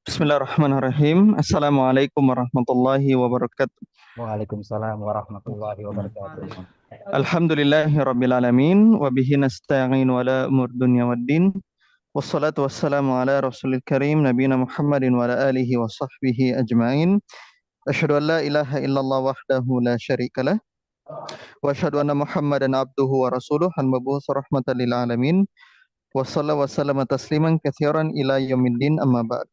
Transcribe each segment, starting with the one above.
Bismillahirrahmanirrahim. Assalamualaikum warahmatullahi wabarakatuh. Waalaikumsalam warahmatullahi wabarakatuh. Alhamdulillahi rabbil alamin wa bihi nasta'in wala umur dunya waddin. Wassalatu wassalamu ala rasulil karim nabiyina Muhammadin wa ala alihi wa sahbihi ajma'in. Asyhadu an la ilaha illallah wahdahu la syarikalah wa asyhadu anna Muhammadan abduhu wa rasuluh al-mab'uts rahmatan lil alamin. Wa sallallahu wa sallama tasliman katsiran ila yaumiddin amma ba'd.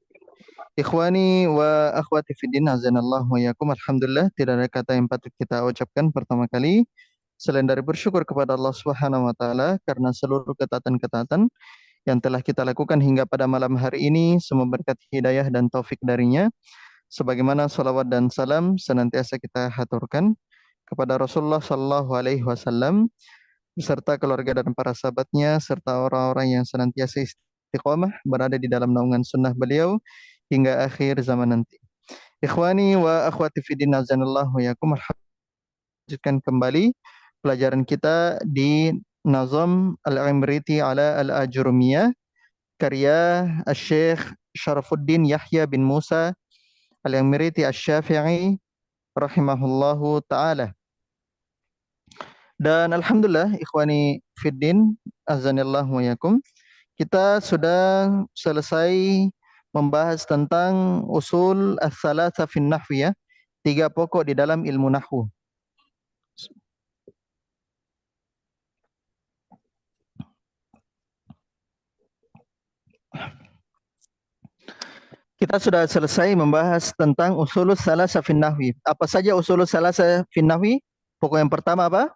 Ikhwani wa akhwati fiddin azanallahu wa yakum. Alhamdulillah, tidak ada kata yang patut kita ucapkan pertama kali selain dari bersyukur kepada Allah Subhanahu wa taala karena seluruh ketaatan-ketaatan yang telah kita lakukan hingga pada malam hari ini, semua berkat hidayah dan taufik darinya. Sebagaimana salawat dan salam senantiasa kita haturkan kepada Rasulullah sallallahu alaihi wasallam beserta keluarga dan para sahabatnya serta orang-orang yang senantiasa istiqomah berada di dalam naungan sunnah beliau hingga akhir zaman nanti. Ikhwani wa akhwati fiddin azanallahu yakum. Lanjutkan kembali pelajaran kita di Nazam Al-Imriti ala Al-Ajurumiyah karya Syekh Syarafuddin Yahya bin Musa Al-Imriti Asy-Syafi'i rahimahullahu taala. Dan alhamdulillah ikhwani fiddin azanallahu yakum, kita sudah selesai membahas tentang usul as-salasa fin nahwi, ya, 3 pokok di dalam ilmu nahwu. Kita sudah selesai membahas tentang usulus salasa fin nahwi. Apa saja usulus salasa fin nahwi? Pokok yang pertama apa?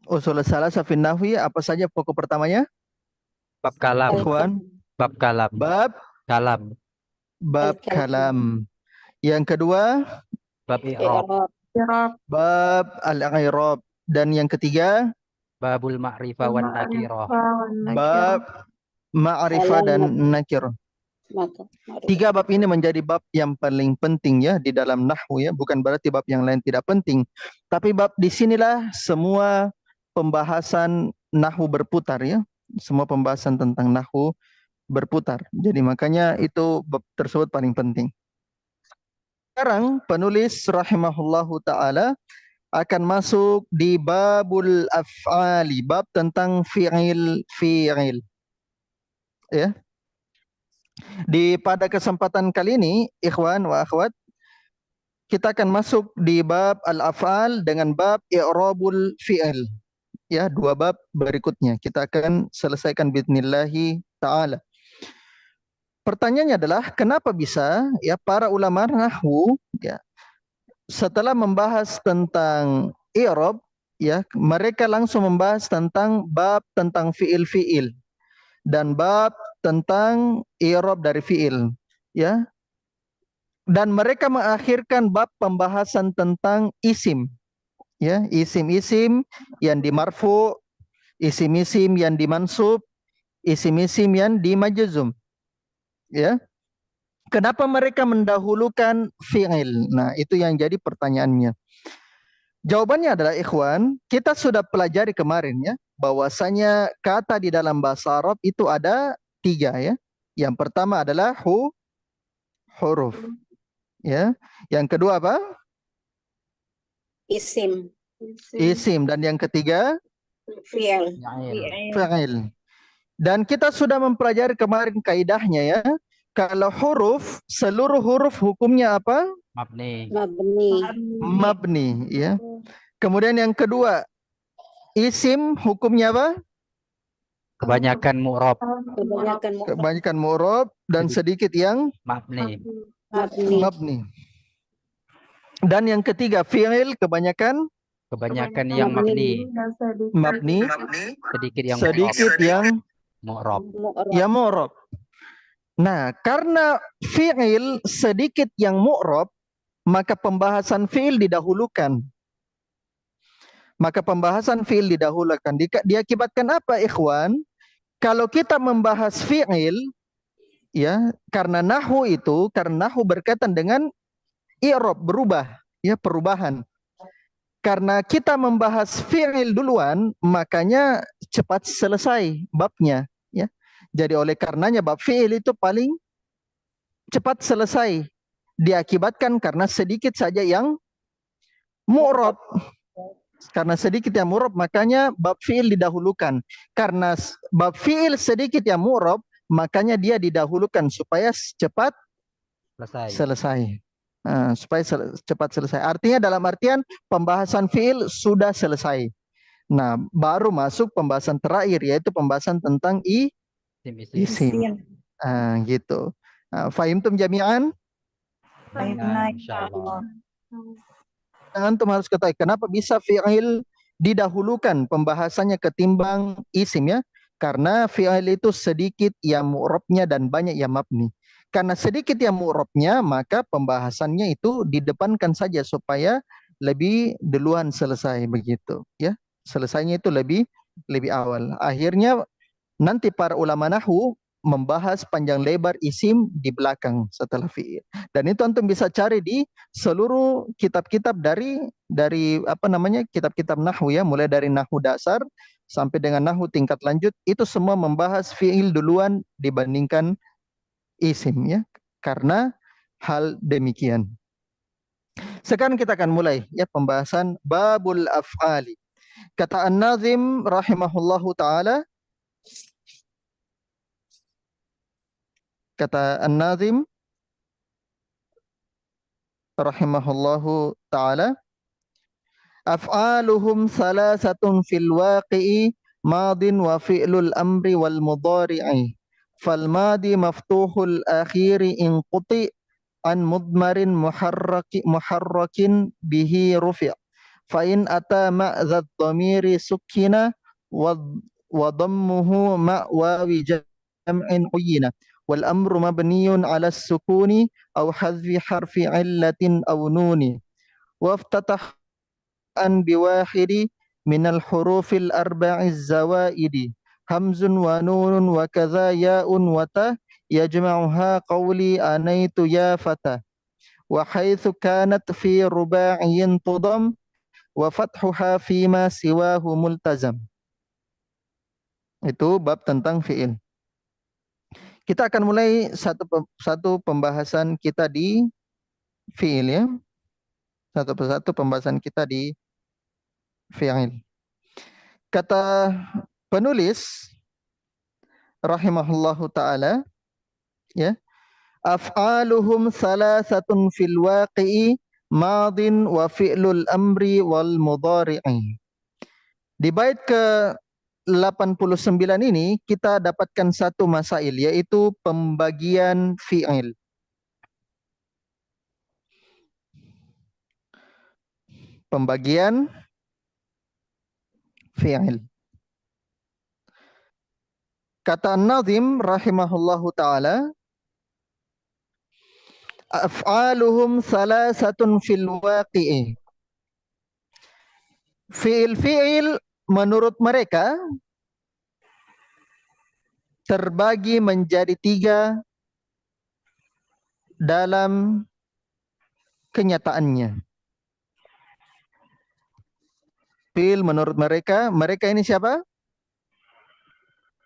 Usulus salasa fin nahwi, apa saja pokok pertamanya? Bab kalam. Ikhwan, Bab kalam. bab Kalam. kalam. Yang kedua, Bab i'rab. bab al-i'rab. Dan yang ketiga, Babul ma'rifah wan nakirah. bab ma'rifah dan nakirah. 3 bab ini menjadi bab yang paling penting, ya, di dalam nahwu, ya. Bukan berarti bab yang lain tidak penting, tapi bab di sinilah semua pembahasan nahwu berputar, ya. Semua pembahasan tentang nahwu berputar. Jadi makanya itu bab tersebut paling penting. Sekarang penulis rahimahullahu taala akan masuk di babul af'ali, bab tentang fi'il. Ya. Pada kesempatan kali ini, ikhwan wa akhwat, kita akan masuk di bab al-af'al dengan bab i'rabul fi'il. Ya, 2 bab berikutnya kita akan selesaikan bismillahi ta'ala. Pertanyaannya adalah kenapa bisa, ya, para ulama nahwu, ya, setelah membahas tentang i'rab, ya, mereka langsung membahas tentang bab tentang fi'il dan bab tentang i'rab dari fi'il, ya. Dan mereka mengakhirkan bab pembahasan tentang isim, ya, isim-isim yang dimarfu, isim-isim yang dimansub, isim-isim yang dimajzum, ya. Kenapa mereka mendahulukan fi'il? Nah, itu yang jadi pertanyaannya. Jawabannya adalah, ikhwan, kita sudah pelajari kemarin, ya, bahwasanya kata di dalam bahasa Arab itu ada 3, ya. Yang pertama adalah huruf, ya. Yang kedua apa? Isim. Isim. Dan yang ketiga Fi'il. fi'il. Dan kita sudah mempelajari kemarin kaidahnya, ya. Kalau huruf, seluruh huruf hukumnya apa? Mabni. Mabni, ya. Kemudian yang kedua, isim hukumnya apa? Kebanyakan mu'rab. Kebanyakan mu'rab dan sedikit yang Mabni. mabni. Dan yang ketiga, fi'il kebanyakan yang mabni. Mabni, Sedikit yang mu'rab. mu'rab. Nah, karena fi'il sedikit yang mu'rab, maka pembahasan fi'il didahulukan. Diakibatkan apa, ikhwan? Kalau kita membahas fi'il, ya, karena nahwu berkaitan dengan i'rab, berubah, ya, perubahan. Karena kita membahas fi'il duluan, makanya cepat selesai babnya, ya. Jadi oleh karenanya bab fi'il itu paling cepat selesai, diakibatkan karena sedikit saja yang mu'rab. Karena sedikit yang mu'rab, makanya bab fi'il didahulukan. Karena bab fi'il sedikit yang mu'rab, makanya dia didahulukan supaya cepat selesai. Supaya cepat selesai. Artinya dalam artian pembahasan fi'il sudah selesai. Nah, baru masuk pembahasan terakhir, yaitu pembahasan tentang isim. Gitu. Fahimtum jami'an? Insyaallah. Antum harus ketahui kenapa bisa fi'il didahulukan pembahasannya ketimbang isim, ya. Karena fi'il itu sedikit yang mu'rabnya dan banyak yang mabni. Karena sedikit yang mu'rabnya, maka pembahasannya itu didepankan saja supaya lebih duluan selesai, begitu, ya. Selesainya itu lebih awal. Akhirnya nanti para ulama nahwu membahas panjang lebar isim di belakang setelah fi'il. Dan itu antum bisa cari di seluruh kitab-kitab dari kitab-kitab nahwu, ya, mulai dari nahwu dasar sampai dengan nahwu tingkat lanjut, itu semua membahas fi'il duluan dibandingkan isim, ya. Karena hal demikian. Sekarang kita akan mulai, ya, pembahasan babul af'ali. Kata An-Nazim rahimahullahu taala, kata An-Nazim rahimahullahu taala, af'aluhum salasatun fil waqi'i madin wa fi'lul amri wal mudhari'i. Fal madi maftuhul akhiri in quti an mudmarin muharrakin bihi rufi'. Fa in ata ma'dzat dhamiri sukkina wa dhammuhu ma wawi jam'in uyina. Wal amru mabniyun 'ala as-sukuni aw hadfi harfi 'illatin aw nuni. Waftatah an biwahidi minal hurufil arba'iz zawaidi. Hamzun wa nunun wa kadza ya'un wa ta yajma'uha qawli anaitu ya fata. Wa haitsu kanat fi ruba'iyyin tudam wa fathuha fima siwahu multazam. Itu bab tentang fi'il. Kita akan mulai satu pembahasan kita di fi'il, ya. Satu persatu pembahasan kita di fi'il. Kata penulis rahimahullahu taala, ya, af'aluhum salasatun fil waqi'i madin wa fi'lul amri wal mudhari'i. Di bait ke 89 ini kita dapatkan satu masail, yaitu pembagian fi'il. Pembagian fi'il. Kata An-Nazim rahimahullahu taala, af'aluhum salasatun fil waqi'i. Fi'il menurut mereka terbagi menjadi 3 dalam kenyataannya. Fi'il menurut mereka ini siapa?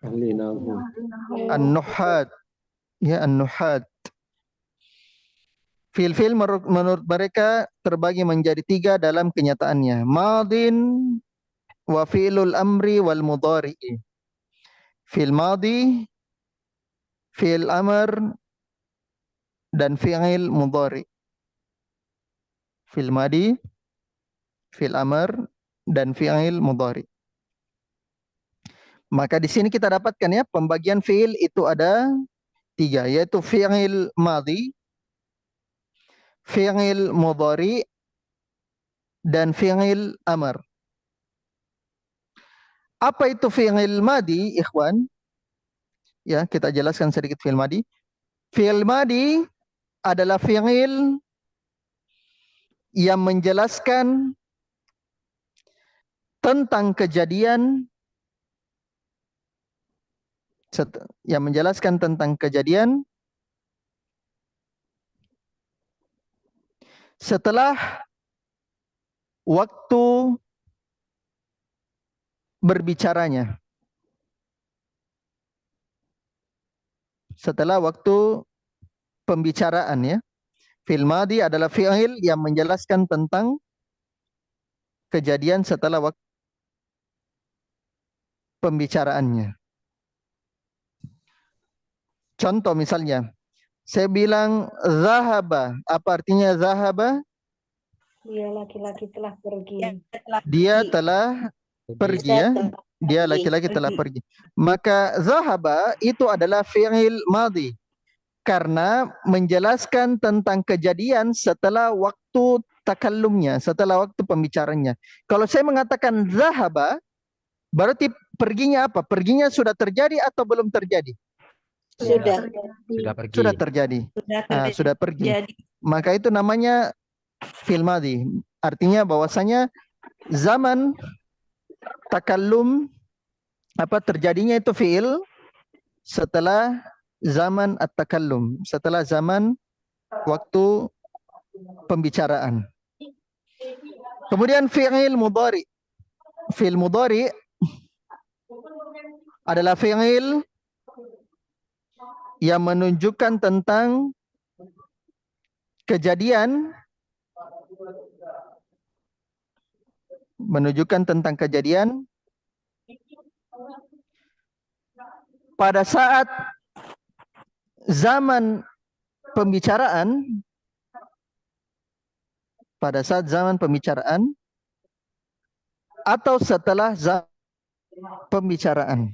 Ahli nahwu. An-Nuhat. Ya, An-Nuhat. Fi'il menurut mereka terbagi menjadi 3 dalam kenyataannya. Madin wa fi'lul amri wal mudhari'i. Fi'il madi, fi'il amr, dan fi'il mudhari'. Fi'il madi, fi'il amr, dan fi'il mudhari'. Maka di sini kita dapatkan, ya, pembagian fi'il itu ada 3, yaitu fi'il madi, fi'il mudhari', dan fi'il amr. Apa itu fi'il madi, ikhwan? Ya, kita jelaskan sedikit fi'il madi. Fi'il madi adalah fi'il yang menjelaskan tentang kejadian setelah waktu berbicaranya. setelah waktu pembicaraan ya. Fi'il madhi adalah fi'il yang menjelaskan tentang kejadian setelah waktu pembicaraannya. Contoh misalnya, saya bilang zahaba. Apa artinya zahaba? Dia laki-laki telah pergi. Dia telah pergi ya. Dia laki-laki telah pergi. Maka zahaba itu adalah fi'il madhi karena menjelaskan tentang kejadian setelah waktu takallumnya, setelah waktu pembicaranya. Kalau saya mengatakan zahaba, berarti perginya apa? Perginya sudah terjadi atau belum terjadi? Sudah. Sudah pergi. Sudah terjadi. Sudah pergi. Maka itu namanya fi'il madhi. Artinya bahwasanya zaman takallum terjadinya itu fi'il setelah zaman at-takallum, setelah zaman waktu pembicaraan. Kemudian fi'il mudhari. Fi'il mudhari adalah fi'il yang menunjukkan tentang kejadian pada saat zaman pembicaraan, atau setelah pembicaraan,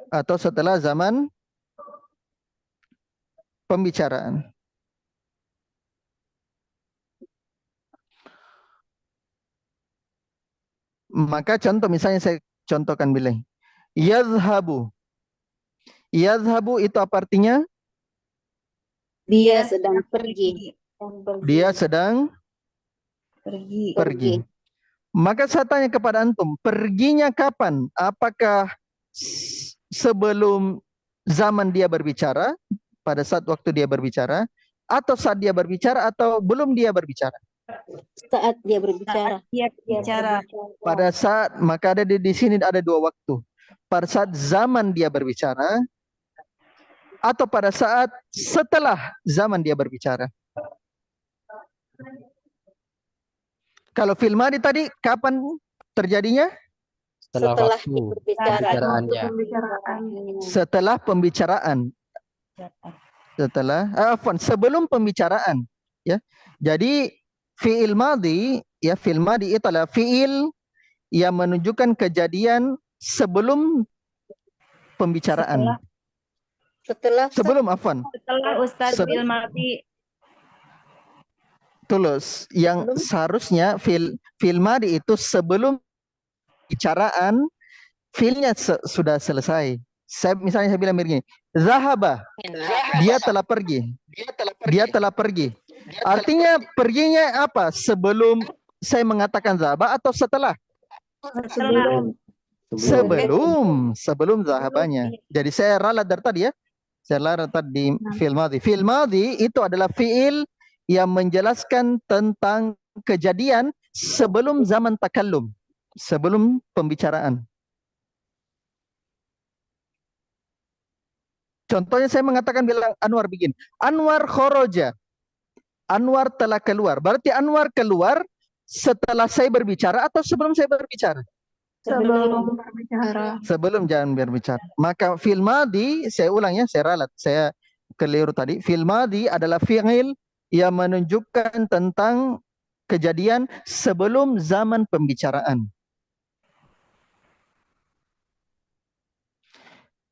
atau setelah zaman pembicaraan. Maka contoh misalnya saya contohkan bilang yadhhabu. Yadhhabu itu apa artinya? Dia sedang pergi. Dia sedang pergi. Maka saya tanya kepada antum, perginya kapan? Apakah sebelum zaman dia berbicara, pada saat waktu dia berbicara, atau saat dia berbicara, atau belum dia berbicara? Saat dia berbicara. Pada saat, maka ada di sini ada dua waktu. Pada saat zaman dia berbicara, atau pada saat setelah zaman dia berbicara. Kalau fi'il madhi tadi kapan terjadinya? Setelah waktu pembicaraannya. Setelah pembicaraan. Sebelum pembicaraan, ya. Jadi fi'il madhi, ya, fi'il madhi itu adalah fi'il yang menunjukkan kejadian sebelum pembicaraan. Setelah Ustaz fi'il madhi. Tulus. Yang seharusnya fi'il madhi itu sebelum bicaraan, fi'ilnya sudah selesai. Misalnya saya bilang begini, zahaba, dia telah pergi. Dia telah pergi. Artinya perginya apa? Sebelum saya mengatakan zahaba atau setelah? Sebelum zahabanya. Jadi saya ralat dari tadi ya. Saya ralat tadi fi'il madhi. Fi'il madhi itu adalah fi'il yang menjelaskan tentang kejadian sebelum zaman takallum, sebelum pembicaraan. Contohnya saya mengatakan bilang Anwar bikin. Anwar khoroja. Anwar telah keluar. Berarti Anwar keluar setelah saya berbicara atau sebelum saya berbicara? Sebelum berbicara. Sebelum jangan berbicara. Maka fi'il madhi, saya ulang ya, saya ralat. Saya keliru tadi. Fi'il madhi adalah fi'il yang menunjukkan tentang kejadian sebelum zaman pembicaraan.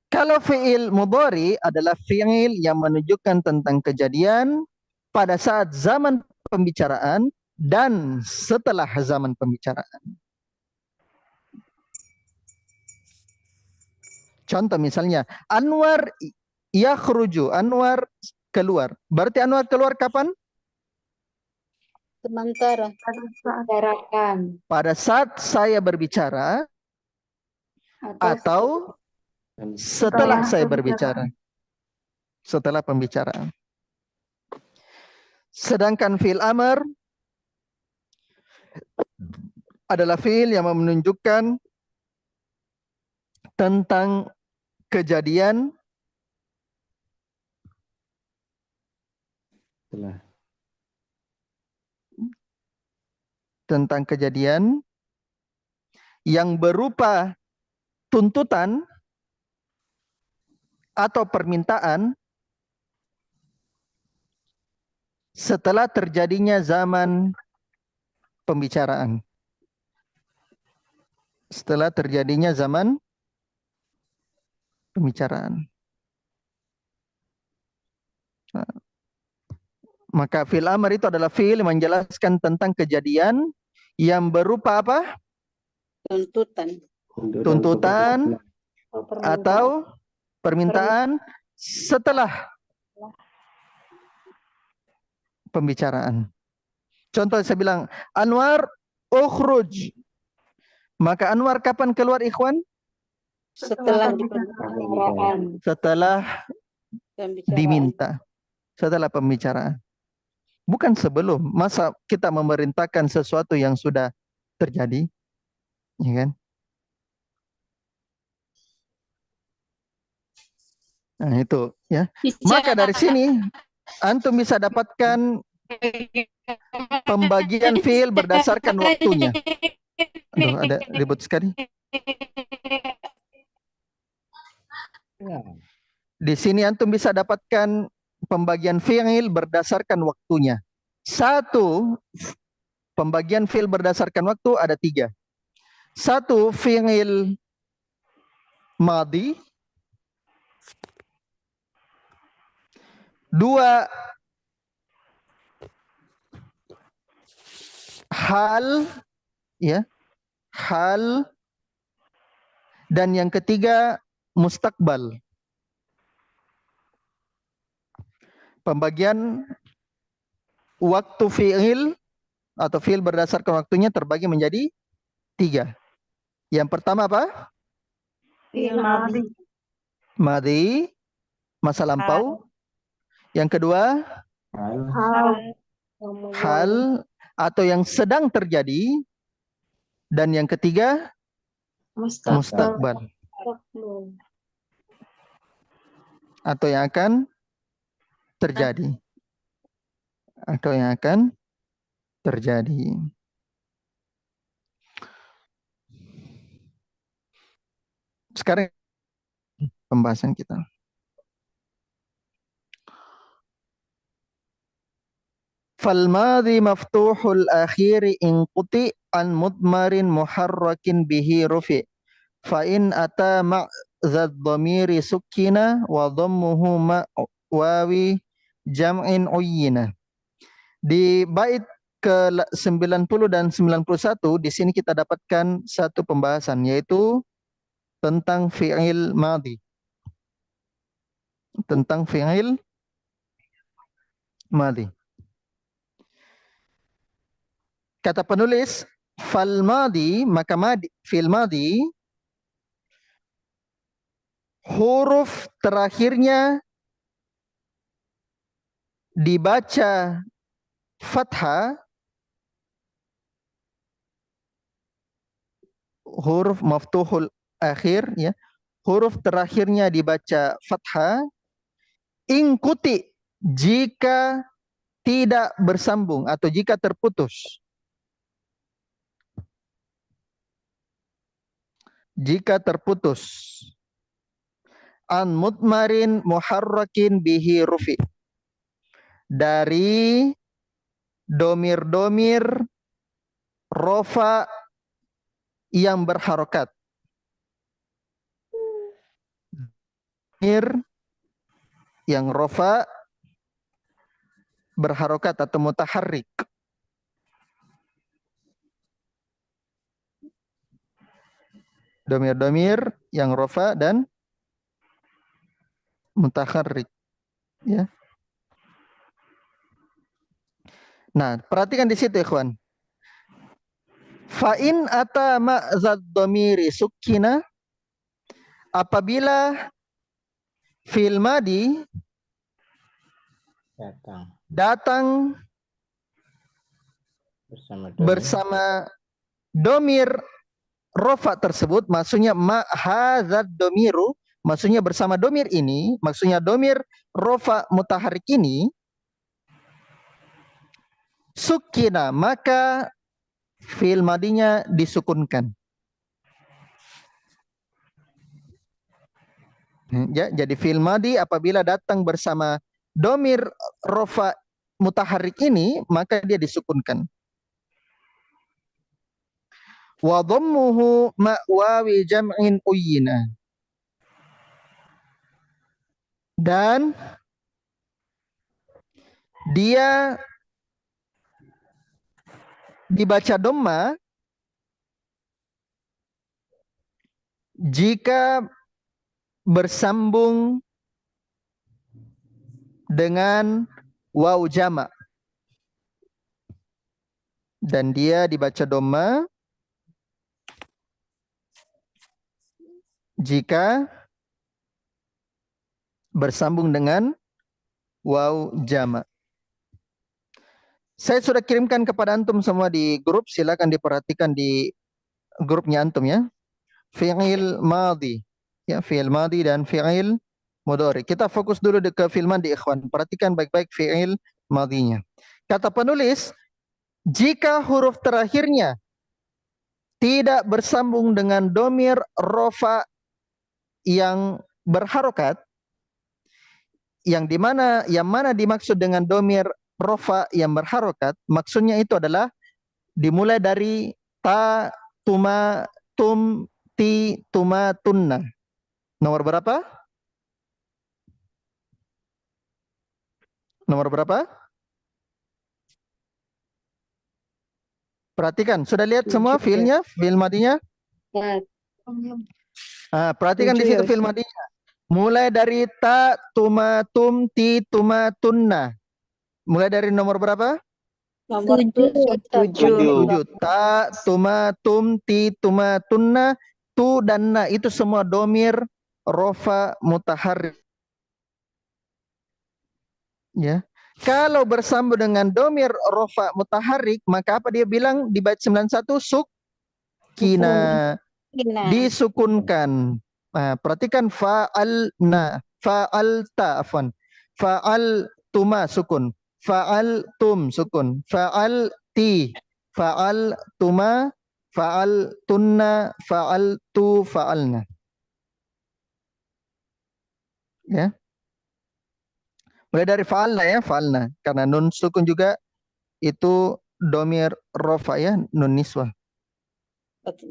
Kalau fi'il mudhari adalah fi'il yang menunjukkan tentang kejadian pada saat zaman pembicaraan dan setelah zaman pembicaraan. Contoh misalnya, Anwar yakhruju, Anwar keluar. Berarti Anwar keluar kapan? Sementara. Pada saat saya berbicara atau setelah saya berbicara. Setelah pembicaraan. Sedangkan fi'il amr adalah fi'il yang menunjukkan tentang kejadian Setelah. tentang kejadian yang berupa tuntutan atau permintaan setelah terjadinya zaman pembicaraan. Setelah terjadinya zaman pembicaraan. Maka fi'il amr itu adalah fi'il menjelaskan tentang kejadian yang berupa apa? Tuntutan atau permintaan setelah pembicaraan. Contoh saya bilang, Anwar ukhruj. Maka Anwar kapan keluar, ikhwan? Setelah pembicaraan. Setelah diminta. Setelah pembicaraan. Bukan sebelum. Masa kita memerintahkan sesuatu yang sudah terjadi? Ya kan? Nah itu ya. Maka dari sini antum bisa dapatkan pembagian fiil berdasarkan waktunya. Aduh, ada ribut sekali. Di sini antum bisa dapatkan pembagian fiil berdasarkan waktunya. Satu, pembagian fiil berdasarkan waktu ada 3. Satu, fiil madi. 2, hal, ya, hal, dan yang ketiga mustakbal. Pembagian waktu fiil atau fiil berdasarkan waktunya terbagi menjadi 3. Yang pertama apa? Fi'il madhi. Madi, masa lampau. Yang kedua, hal atau yang sedang terjadi. Dan yang ketiga, mustakbal atau yang akan terjadi. Atau yang akan terjadi. Sekarang pembahasan kita. Falmadhi maftuhul akhiri in quti an mudmarin muharrakin bihi rufi. Fa in ata ma'zad dhamiri sukkina wa dhammuhu wawi jam'in uyyina. Di bait ke 90 dan 91 di sini kita dapatkan satu pembahasan yaitu tentang fi'il madhi. Tentang fi'il madhi. Kata penulis fal madhi, maka fi'il madhi huruf terakhirnya dibaca fathah, huruf maftuhul akhir, ya, huruf terakhirnya dibaca fathah, ingkuti jika tidak bersambung atau jika terputus. Jika terputus. An mudmarin muharrakin bihi rufi. Dari domir-domir rofa yang berharokat. Domir yang rofa berharokat atau mutaharrik. Domir-domir yang rofa dan mutaharrik. Ya. Nah, perhatikan di situ, ikhwan. Fa'in ata ma'zad dhamiri sukkina, apabila fi'il madi datang bersama domir rofa tersebut, maksudnya ma hadzal domiru, maksudnya bersama domir ini, maksudnya domir rofa mutaharik ini, sukina, maka fi'il madinya disukunkan. Ya, jadi fi'il madi apabila datang bersama domir rofa mutaharik ini, maka dia disukunkan. Wa dhammuhu ma'wawi jam'in uyyina. Dan dia dibaca dhamma jika bersambung dengan waw jama'. Dan dia dibaca dhamma jika bersambung dengan waw jama'. Saya sudah kirimkan kepada antum semua di grup, silakan diperhatikan di grupnya antum ya. Fi'il madhi, ya, fi'il madhi dan fi'il mudhari. Kita fokus dulu ke fi'il madhi, ikhwan. Perhatikan baik-baik fi'il madhinya. Kata penulis, jika huruf terakhirnya tidak bersambung dengan domir rofa yang berharokat, yang mana dimaksud dengan domir rofa yang berharokat, maksudnya itu adalah dimulai dari ta, tuma, tum, ti, tuma, tunna. Nomor berapa? Nomor berapa? Perhatikan, sudah lihat semua fiilnya, fiil madinya? Perhatikan di situ fiil madinya. Mulai dari ta, tuma, tum, ti, tuma, tunna. Mulai dari nomor berapa? Nomor 7. Ta, tuma, tum, ti, tuma, tunna, tu dan na itu semua domir rofa mutaharrik. Ya. Kalau bersambung dengan domir rofa mutaharrik, maka apa dia bilang di bait 91? Sukina. Disukunkan. Perhatikan fa'alna, fa'alta, afwan. Fa'altuma sukun. Fa'altum sukun. Fa'alti, fa'altuma, fa'altunna, fa'altu, fa'alna. Ya. Mulai dari fa'alna ya, fa'alna. Karena nun sukun juga itu domir rofa ya, nun niswah.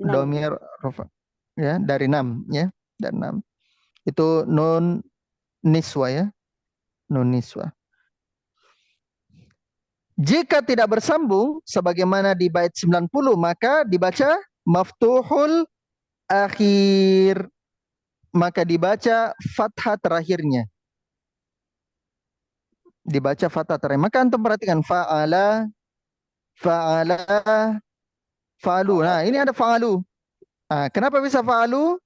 Domir rofa. Ya, dari 6 ya, dari 6. Itu nun niswa ya. Nun niswa. Jika tidak bersambung sebagaimana di bait 90, maka dibaca maftuhul akhir. Maka dibaca fathah terakhirnya. Dibaca fathah terakhir. Maka antum perhatikan fa'ala, fa'ala, fa'alu. Nah, ini ada fa'alu. Kenapa bisa fa'alu?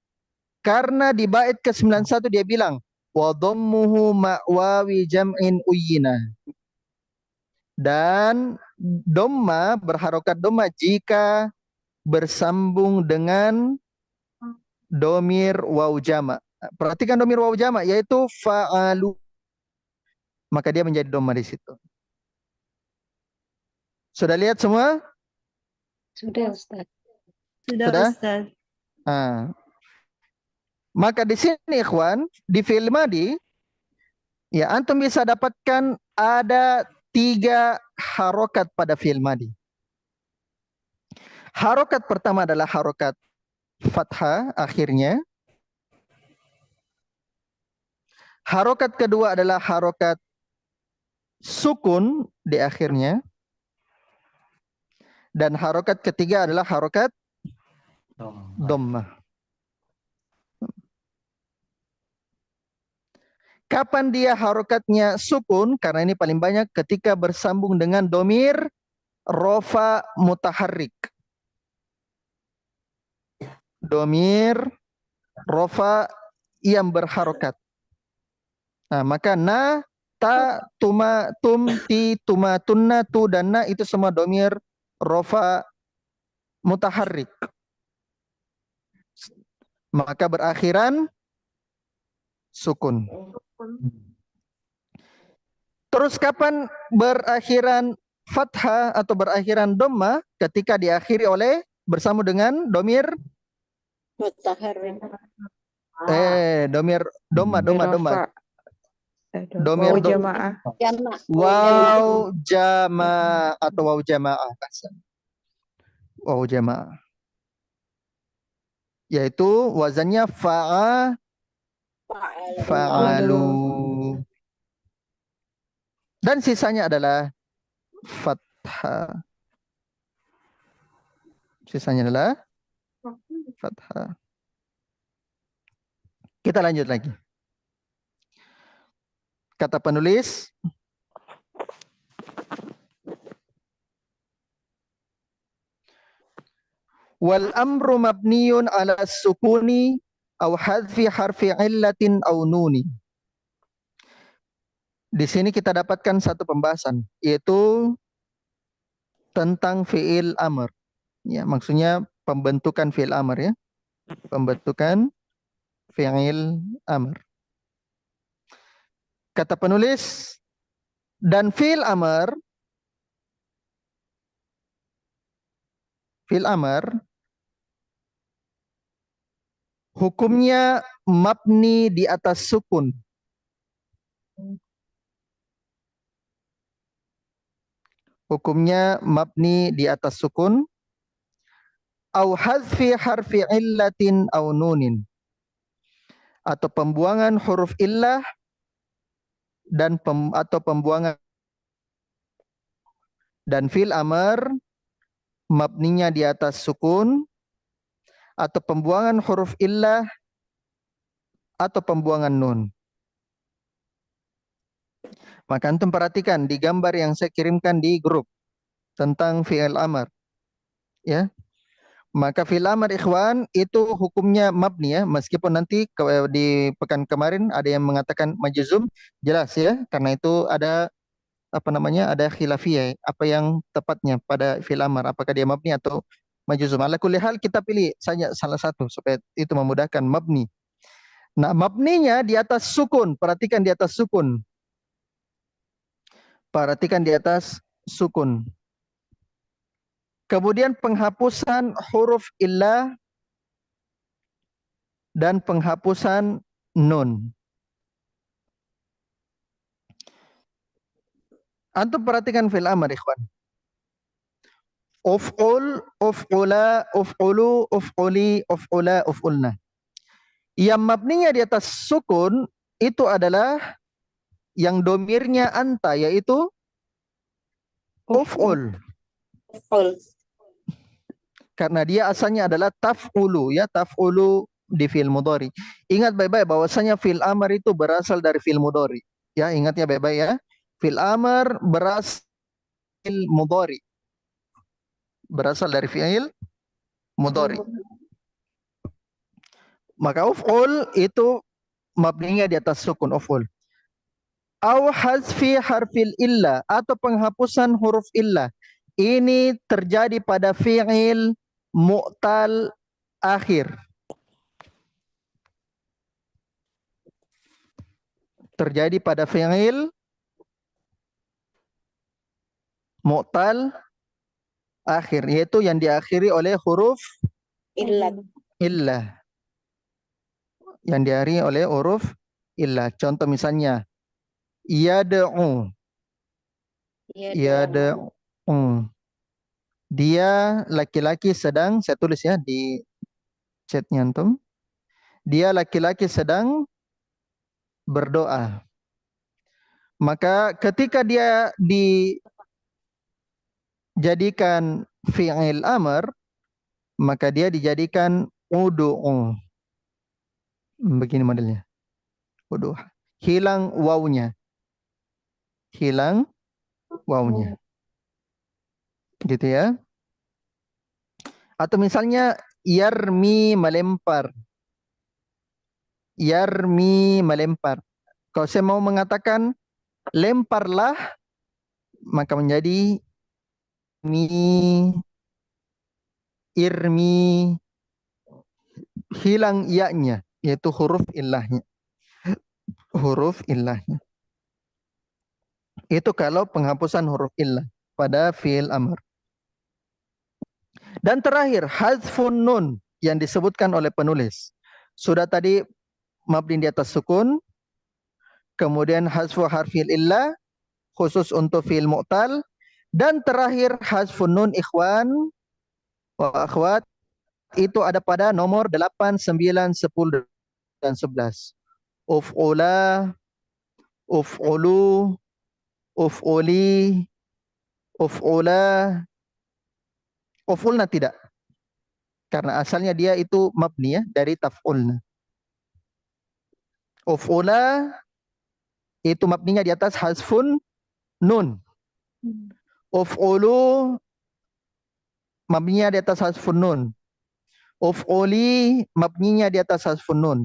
Karena di bait ke-91 dia bilang wa dhammuhu ma'wawi jam'in uyyina. Dan dhamma berharokat dhamma jika bersambung dengan domir waw jama'. Perhatikan domir waw jama' yaitu fa'alu. Maka dia menjadi dhamma di situ. Sudah lihat semua? Sudah, Ustaz. Sudah? Ustaz. Maka di sini ikhwan, di fi'il madi ya antum bisa dapatkan ada 3 harokat pada fi'il madi. Harokat pertama adalah harokat fathah akhirnya. Harokat kedua adalah harokat sukun di akhirnya. Dan harokat ketiga adalah harokat dhammah. Kapan dia harokatnya sukun? Karena ini paling banyak ketika bersambung dengan domir rofa mutaharrik. Domir rofa yang berharokat. Maka na, ta, tuma, tum, ti, tuma, tunna, tu, dan na itu semua domir rofa mutaharrik. Maka berakhiran sukun. Terus kapan berakhiran fathah atau berakhiran dhamma? Ketika diakhiri oleh bersama dengan domir Mutaharrik. domir dhamma. Birafa. Domir Waw jamaah. Jamak. waw jamaah atau waw jamaah. Waw jamaah. Yaitu wazannya fa'alu. Dan sisanya adalah fathah. Sisanya adalah fathah. Kita lanjut lagi. Kata penulis, wal amru mabniyun ala sukuni aw hadfi harfi illatin aw nuni. Di sini kita dapatkan satu pembahasan, yaitu tentang fi'il amr. Ya, maksudnya pembentukan fi'il amr ya. Pembentukan fi'il amr. Kata penulis, dan fi'il amr hukumnya mabni di atas sukun. Hukumnya mabni di atas sukun. Au hadfi harfi illatin au nunin. Atau pembuangan huruf illah dan pembuangan. Dan fi'il amr mabninya di atas sukun atau pembuangan huruf illah atau pembuangan nun. Maka antum perhatikan di gambar yang saya kirimkan di grup tentang fi'il amr. Ya. Maka fi'il amr ikhwan itu hukumnya mabni ya, meskipun nanti di pekan kemarin ada yang mengatakan majzum, jelas ya, karena itu ada ada khilafiyah, apa yang tepatnya pada fi'il amr, apakah dia mabni atau majzum. Ala kulli hal kita pilih saja salah satu supaya itu memudahkan mabni. Nah, mabninya di atas sukun, perhatikan di atas sukun. Perhatikan di atas sukun. Kemudian penghapusan huruf illah dan penghapusan nun. Antum perhatikan fi'il amr ikhwan. Uf'ul, uf'ula, uf'ulu, uf'uli, uf'ula, uf'ulna. Yang mabninya di atas sukun itu adalah yang domirnya anta, yaitu uf'ul. Karena dia asalnya adalah taf'ulu ya, taf'ulu di fi'il mudhari. Ingat baik-baik bahwasanya fi'il amr itu berasal dari fi'il mudhari. Ya, ingatnya baik-baik ya. Fi'il amr berasal dari mudhari. Berasal dari fi'il mudhari. Maka uf'ul itu mabninya di atas sukun uf'ul. Au hazfi harfil illah atau penghapusan huruf illah. Ini terjadi pada fi'il mu'tal akhir. Terjadi pada fi'il mu'tal akhir, yaitu yang diakhiri oleh huruf illah. Yang diakhiri oleh huruf illah. Contoh misalnya yad'u. Yad'u. Dia laki-laki sedang, saya tulis ya di chatnya antum. Dia laki-laki sedang berdoa. Maka ketika dia dijadikan fi'il amr, maka dia dijadikan udu'u. Begini modelnya. Udu'u. Hilang wawunya. Hilang wawunya. Gitu ya. Atau misalnya yarmi melempar. Yarmi melempar. Kalau saya mau mengatakan lemparlah, maka menjadi irmi, hilang ya-nya, yaitu huruf illahnya. huruf illahnya. Itu kalau penghapusan huruf illah pada fiil amr. Dan terakhir, hazfun nun yang disebutkan oleh penulis. Sudah tadi mabni di atas sukun, kemudian hazfu harfil illah khusus untuk fiil mu'tal, dan terakhir hazfun nun ikhwan wa akhwat itu ada pada nomor 8, 9, 10 dan 11. Uf'ula, uf'ulu, uf'uli, uf'ula, uf'ulna tidak. Karena asalnya dia itu mabni ya, dari taf'ulna. Uf'ula itu mabninya di atas hazfun nun. Uf'ulu mabninya di atas hazfun nun. Uf'uli mabninya di atas hazfun nun.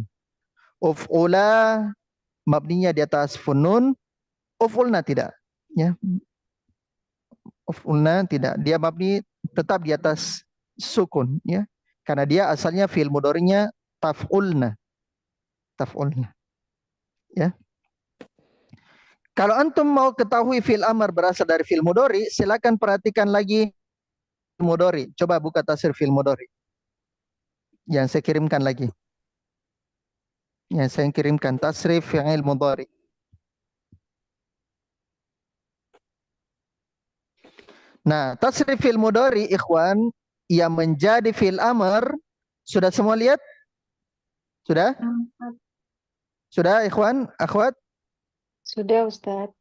Uf'ula mabninya di atas hazfun nun. Uf'ulna tidak. Ya. Uf'ulna tidak. Dia mabni tetap di atas sukun. Ya. Karena dia asalnya fi'il mudhari'nya taf'ulna. Taf'ulna. Ya. Kalau antum mau ketahui fi'il amr berasal dari fi'il mudhari, silakan perhatikan lagi mudhari. Coba buka tafsir fi'il mudhari. Yang saya kirimkan lagi. Yang saya kirimkan tasrif fi'il mudhari. Nah, tasrif fi'il mudhari ikhwan yang menjadi fi'il amr sudah semua lihat? Sudah? Sudah ikhwan, akhwat? Sudah, Ustaz.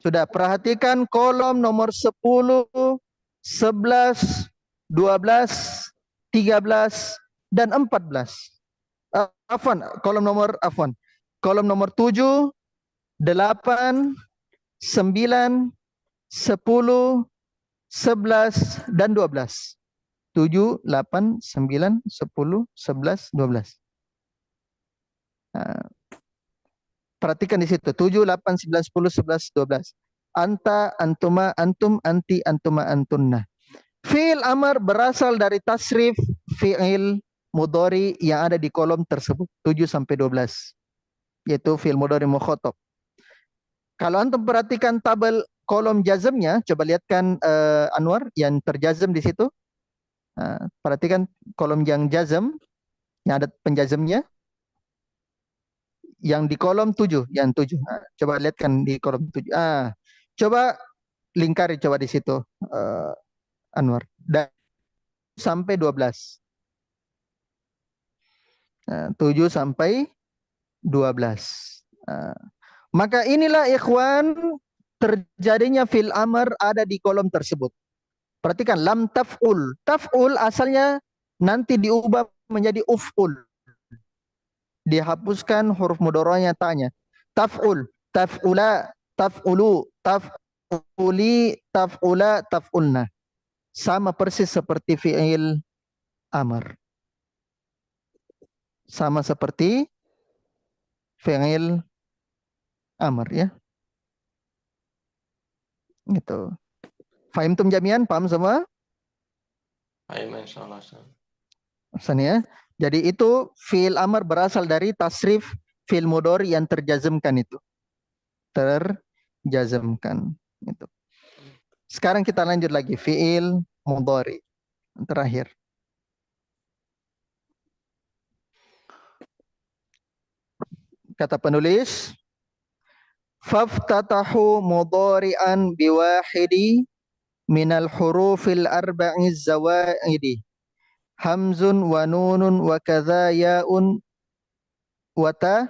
Sudah, perhatikan kolom nomor 10, 11, 12, 13 dan 14. Kolom nomor 7, 8, 9, 10, 11 dan 12. 7, 8, 9, 10, 11, 12. Nah, perhatikan di situ. 7, 8, 9, 10, 11, 12. Anta, antuma, antum, anti, antuma, antunna. Fi'il amr berasal dari tasrif fi'il mudhari yang ada di kolom tersebut. 7 sampai 12. Yaitu fi'il mudhari mukhatab. Kalau antum perhatikan tabel kolom jazmnya, coba lihatkan Anwar yang terjazm di situ. Perhatikan kolom yang jazm, yang ada penjazmnya. Yang di kolom 7, yang 7. Coba lihatkan di kolom 7. Coba lingkari coba di situ Anwar. Dan sampai 12. 7 sampai 12. Maka inilah ikhwan terjadinya fil amr ada di kolom tersebut. Perhatikan lam taf'ul. Taf'ul asalnya nanti diubah menjadi uf'ul. Dihapuskan huruf mudharanya tanya. Taf'ul, taf'ula, taf'ulu, taf'uli, taf'ula, taf'ulna. Sama persis seperti fi'il amr. Sama seperti fi'il amr ya. Gitu. Fahimtum jami'an? Paham semua? Paham insyaallah. Pesan ya. Jadi itu fi'il amr berasal dari tasrif fi'il mudhari yang terjazmkan itu. Terjazmkan itu. Sekarang kita lanjut lagi fi'il mudhari terakhir. Kata penulis, faftatahu mudhari'an biwahidi minal hurufil arba'iz zawaidi. Hamzun wa nunun wa kadza ya'un wa ta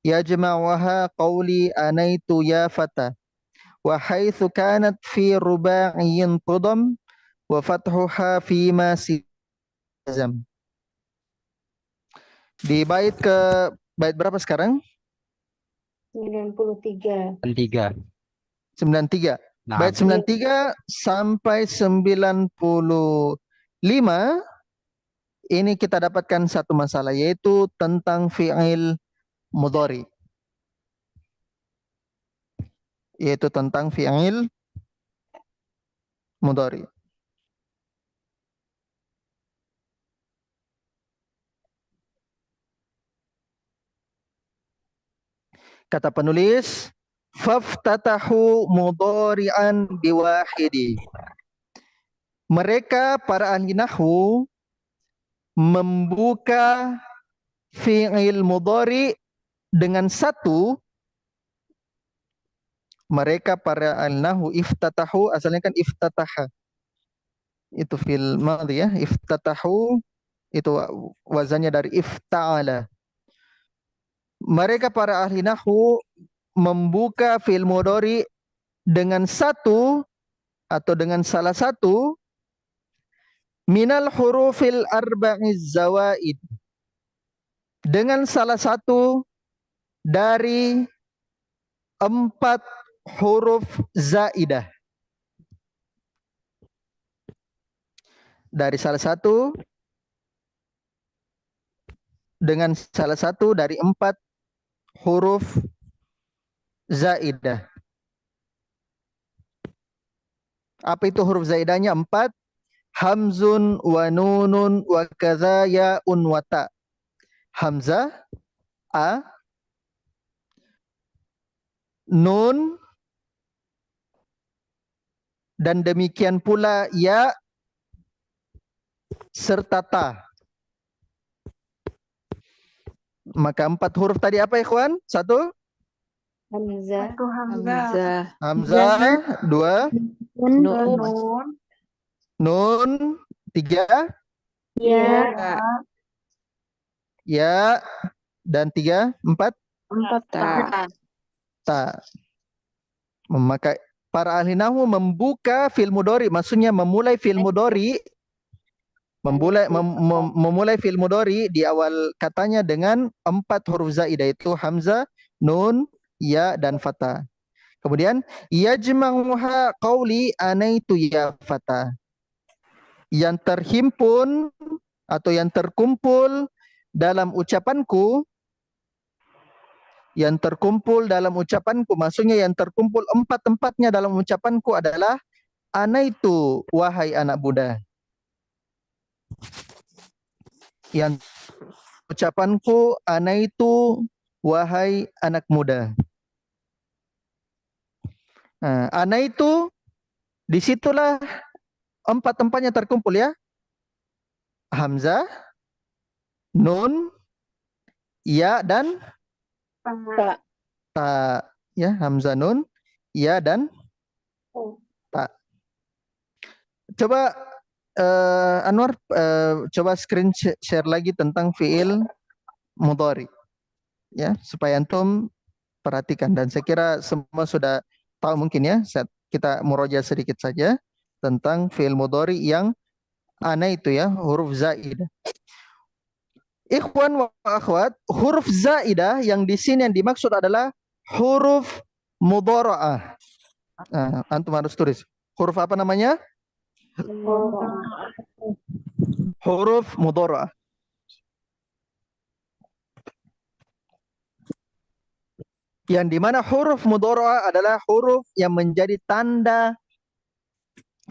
yajma'uha qawli anaitu ya fata. Wa haitsu kanat fi ruba'iyyin tudam wa fathuha fi ma sizam. Di bait berapa sekarang? 93. 3. 93. Nah, Bait 93 sampai 95 ini kita dapatkan satu masalah yaitu tentang fi'il mudhari. Yaitu tentang fi'il mudhari. Kata penulis, faftatahu mudhari'an biwahidi. Mereka para ahli nahwu membuka fi'il mudhari dengan satu. Mereka para ahli nahwu iftatahu, asalnya kan iftataha. Itu fil madhi ya, iftatahu itu wazannya dari ifta'ala. Mereka para ahli nahwu membuka fi'il mudhari dengan satu atau dengan salah satu minal hurufil arba'iz zawaid, dengan salah satu dari 4 huruf zaidah. Dari salah satu dengan salah satu dari 4 huruf zaidah. Apa itu huruf zaidahnya? 4. Hamzun wa nunun wa kadza ya'un wa ta. Hamzah, a, nun, dan demikian pula ya serta ta. Maka 4 huruf tadi apa ikhwan? 1 Hamzah. Hamzah. Hamzah, 2 Nun. nun, 3 Ya. ya, dan 4 Ta. ta. Maka para ahli nahwu membuka fi'il mudhari, maksudnya memulai fi'il mudhari, memulai fi'il mudhari di awal katanya dengan 4 huruf zaidah, yaitu hamzah, nun, ya, dan fatha. Kemudian yajma'uha qauli anaitu ya fatha. Yang terhimpun atau yang terkumpul dalam ucapanku, maksudnya yang terkumpul 4-4-nya dalam ucapanku adalah anaitu, wahai anak muda. Yang ucapanku anaitu, wahai anak muda. Nah, anaitu disitulah 4-4-nya terkumpul ya. Hamzah, nun, ya, dan ta. Ya, hamzah, nun, ya, dan ta. Coba Anwar, coba screen share lagi tentang fi'il mudhari ya, supaya antum perhatikan, dan saya kira semua sudah tahu mungkin ya. Kita murojaah sedikit saja tentang fi'il mudhari yang ana itu ya, huruf zaidah. Ikhwan wa akhwat, huruf zaidah yang di sini yang dimaksud adalah huruf mudhara'ah. Nah, antum harus tulis. Huruf apa namanya? Huruf mudhara'ah. Yang dimana huruf mudhara'ah adalah huruf yang menjadi tanda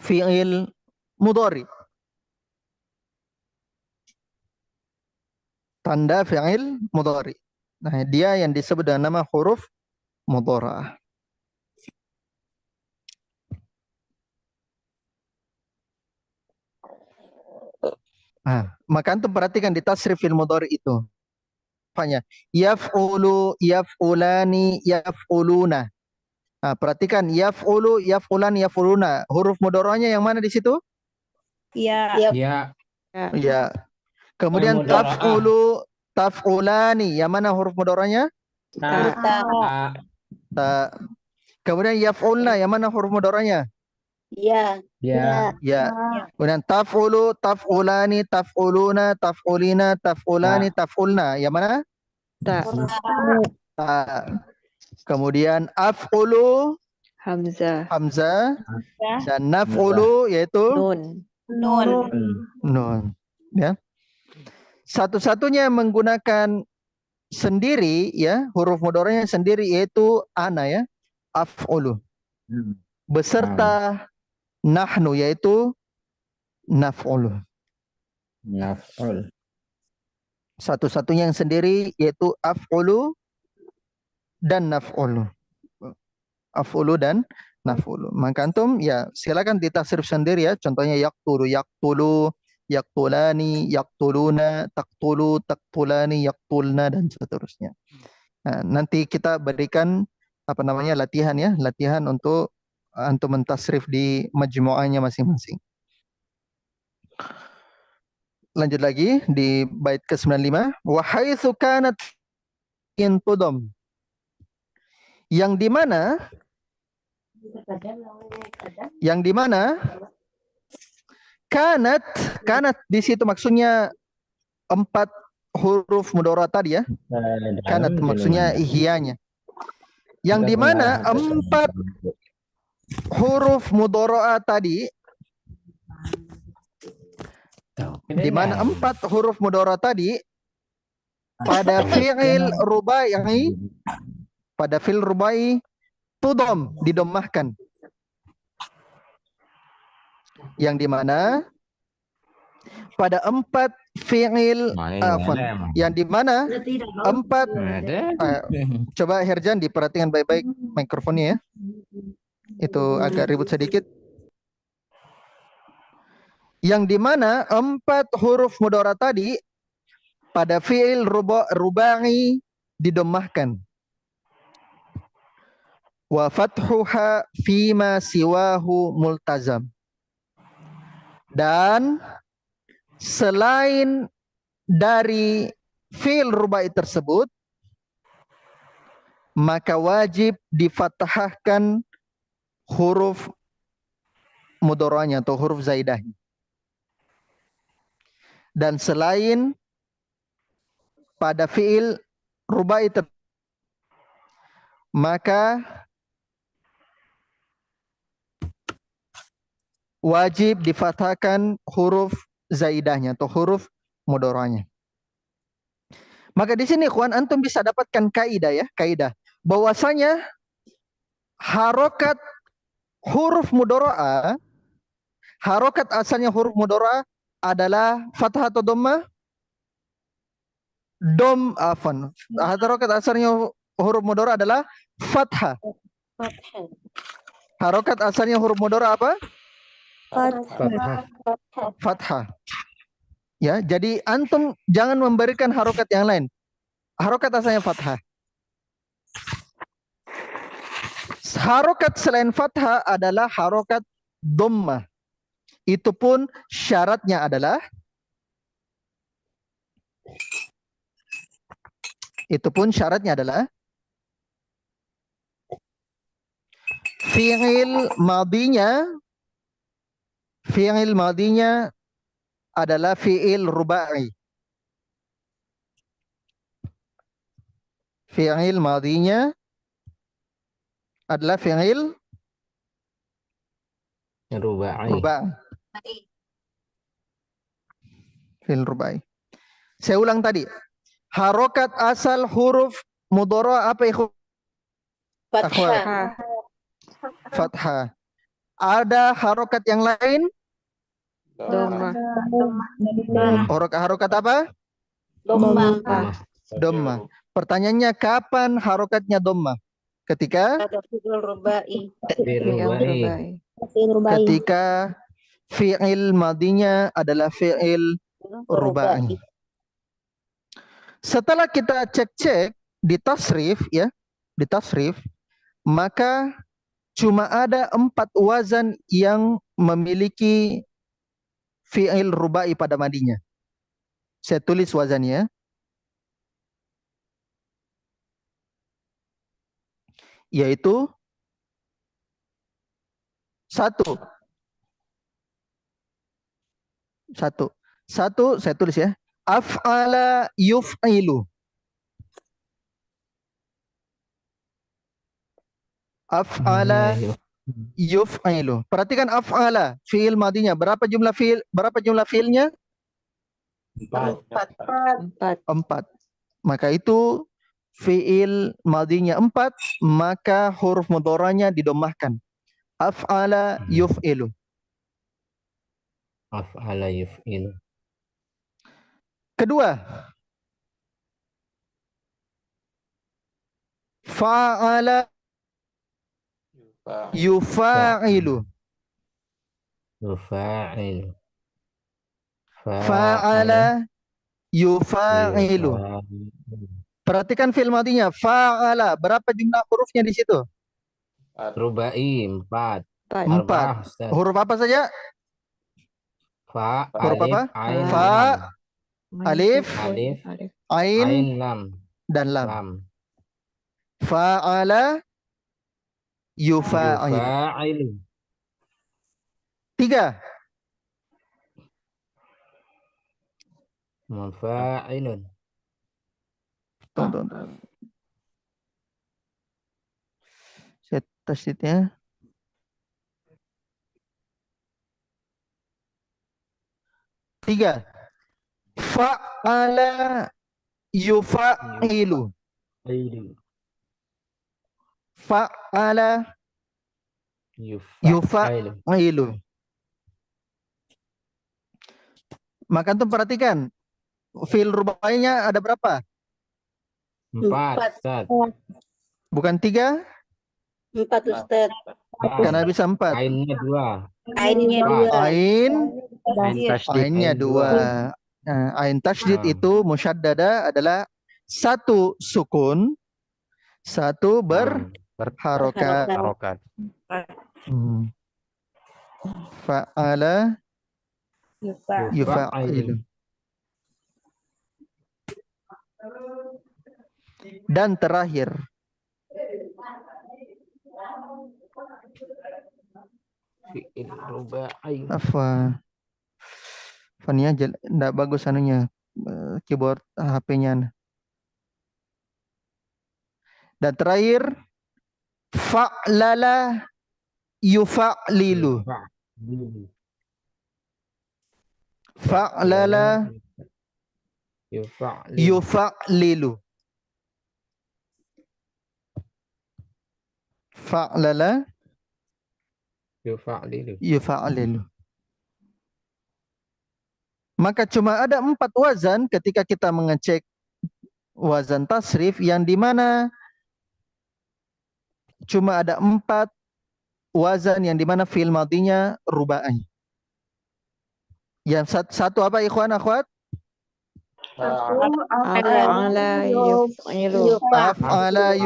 fi'il mudhari. Tanda fi'il mudhari. Nah, dia yang disebut dengan nama huruf mudhara'ah. Nah, maka antum perhatikan di tasrif fi'il mudhari itu. Apanya? Yaf'ulu, yaf'ulani, yaf'uluna. Nah, perhatikan yaf'ulu, yaf'ulani, yaf'uluna. Huruf mudhara'ahnya yang mana di situ? Ya. Ya. Ya. Kemudian Mudhara'ah. taf'ulu, taf'ulani. Yang mana huruf mudhara'ahnya? Ta. Ta. Kemudian yaf'ulna. Yang mana huruf mudhara'ahnya? Ya. Ya. Ya. Kemudian taf'ulu, taf'ulani, taf'uluna, taf'ulina, taf'ulani, taf'ulna. Yang mana? Ta. Ta. Kemudian af'ulu, Hamzah. hamzah, dan naf'ulu yaitu Nun. nun. Ya. Satu-satunya yang menggunakan sendiri ya, huruf mudhara'nya sendiri yaitu ana ya, af'ulu. Beserta nahnu yaitu naf'ulu. Naf'ul. Satu-satunya yang sendiri yaitu af'ulu dan naf'ulu. Af'ulu dan naf'ulu. Maka antum ya silakan ditasrif sendiri ya. Contohnya yaqtulu, yaqtulu, yaqtulani, yaqtuluna, taqtulu, taqtulani, yaqtulna dan seterusnya. Nah, nanti kita berikan latihan ya, latihan untuk antum mentasrif di majmu'ahnya masing-masing. Lanjut lagi di bait ke-95, wa haitsu kanat intudom. Yang di mana kanat di situ maksudnya 4 huruf mudhara tadi ya. Kanat maksudnya ihyanya. Yang di mana 4 huruf mudhara tadi, di mana 4 huruf mudhara tadi pada fi'il rubai tudom, didomahkan. Yang di mana pada 4 fi'il yang di mana 4 coba Herjan diperhatikan baik-baik mikrofonnya ya. Itu agak ribut sedikit. Yang di mana 4 huruf mudhara tadi pada fi'il rubai didomahkan. Wa fathuha fima siwahu multazam. Dan selain dari fi'il rubai tersebut, maka wajib difathahkan huruf mudharanya atau huruf zaidahnya. Dan selain pada fi'il rubai maka wajib difathahkan huruf zaidahnya atau huruf mudharanya. Maka di sini ikhwan antum bisa dapatkan kaidah ya, kaidah bahwasanya harokat huruf mudhara, harokat asalnya huruf mudhara adalah fathah atau dhammah? Harokat asalnya huruf mudhara adalah fathah. Harokat asalnya huruf mudhara apa? Fathah. Ya, jadi antum jangan memberikan harokat yang lain. Harokat asalnya fathah. Harokat selain fathah adalah harokat dhammah. Itu pun syaratnya adalah fi'il madinya adalah fi'il rubai. Fi'il madinya adalah fi'il rubai. Fi'il rubai. Saya ulang tadi. Harokat asal huruf mudhara apa ikhwan? Fathah. Fathah. Ada harokat yang lain? Dhammah. Harokat apa? Dhammah. Pertanyaannya kapan harokatnya dhammah? Ketika fi'il madinya adalah fi'il rubai. Setelah kita cek-cek di tasrif ya, maka cuma ada 4 wazan yang memiliki fi'il rubai pada madinya. Saya tulis wazannya. Yaitu 1 saya tulis ya. Af'ala yuf'ilu. Af'ala yuf'ilu. Perhatikan af'ala, fi'il madinya. Berapa jumlah fi'ilnya? 4. Maka itu fi'il madinya 4, maka huruf mudharanya didomahkan. Af'ala yuf'ilu. Kedua, Fa'ala yufa'ilu. Yufa'il. Fa'ala yufa'ilu. Perhatikan fi'il madinya. Fa'ala. Berapa jumlah hurufnya di situ? Rubai 4. 4. Arba'ah, Ustaz. Huruf apa saja? Fa, Huruf alif, apa? ain, Fa, lam. alif, Alif, ain, ain, lam. dan lam. Lam. Fa'ala yufa'il. Yufa'ilu. 3. Mufa'ilun. Tonton. Saya tasdidnya. 3. Fa'ala yufa'ilu. Ilu. Fa'ala Yufa'ilu. yufa'ilu. Maka antum perhatikan fi'il rubainya ada berapa? 4, Ustaz. Bukan 3? 4 Ustaz. Karena bisa 4. Ainnya 2. Ainnya 2. Ain, ainnya Ain 2. Nah, ain tasydid Nah. itu musyaddada adalah 1 sukun, 1 berharokat. Harokat. Fa'ala Yufa. yufa'ilu. Dan terakhir Fi'il rubai. Fania enggak bagus anunya, keyboard HP-nya. Dan terakhir fa'lala yufa'lilu. Fa'lala yufa'lilu. Fa'lala yufa'lilu. Maka cuma ada 4 wazan ketika kita mengecek wazan tasrif, yang dimana cuma ada 4 wazan yang dimana fi'il madinya rubai. Yang satu apa ikhwan akhwat? Af'ala yuf'ilu. Af'ala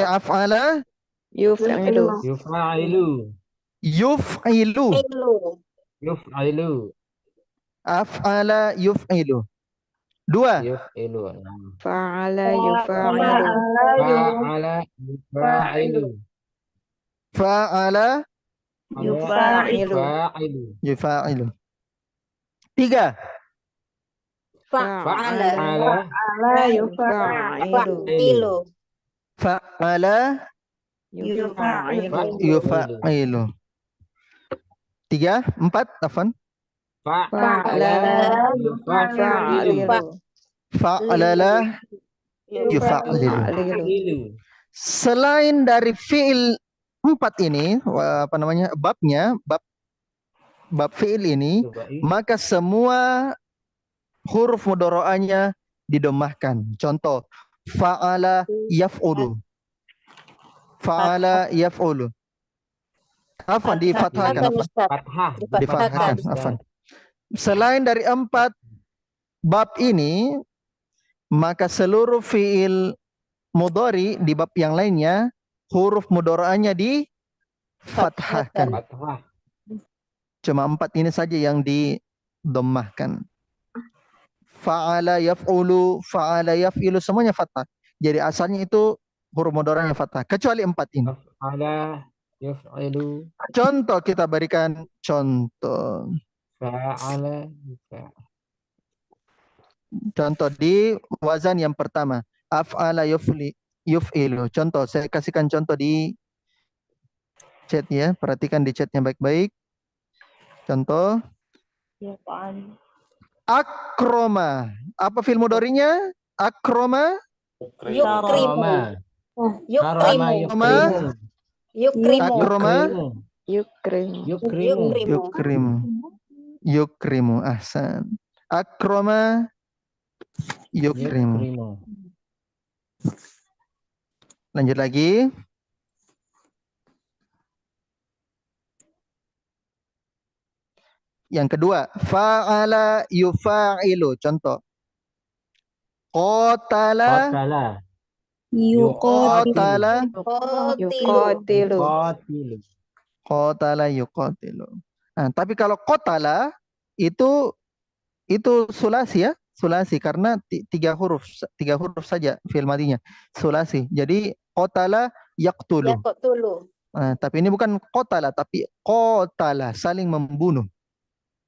af'ala Yuf'ilu. yuf'ilu. Af'ala yuf'ilu. 2. Fa'ala yuf'ilu. Fa'ala yufa'ilu. 3. Fa'ala yuf'ilu. Fa'ala Yuf'ilu. yufa'ilu. 3, 4, afan. Fa'ala yuf'ilu. Fa'lala yufa'ilu. Selain dari fi'il 4 ini, apa namanya, babnya, bab fi'il ini, maka semua huruf mudharaahnya didomahkan. Contoh, fa'ala yaf'ulu. Fa'ala yaf'ulu. Afan, difathahkan. Difathahkan. Afan. Selain dari 4 bab ini, maka seluruh fi'il mudhari di bab yang lainnya huruf mudharaahnya difathahkan. Cuma 4 ini saja yang didomahkan. Fa'ala yaf'ulu, fa'ala yaf'ilu, semuanya fathah. Jadi asalnya itu huruf mudharaahnya fathah, kecuali 4 ini. Fa'ala yaf'ilu. Contoh, kita berikan contoh. Fa'ala Contoh di wazan yang pertama. Af'ala yuf'ilu. Contoh, saya kasihkan contoh di chat ya. Perhatikan di chatnya baik-baik. Contoh. Akroma. Apa fi'il mudhari'nya? Akroma. Yukrimu. Yukrimu. Ahsan. Akroma yukrimu. Lanjut lagi. Yang kedua, fa'ala yufa'ilu. Contoh. Qatala, Qatala. qatala, Yuqatilu. Yuqatilu. qatala yuqatilu. Nah, tapi kalau qatala itu sulasi ya, sulasi karena tiga huruf saja fi'il madinya. Sulasi. Jadi qatala yaqtulu. Nah, tapi ini bukan qatala tapi qatala, saling membunuh.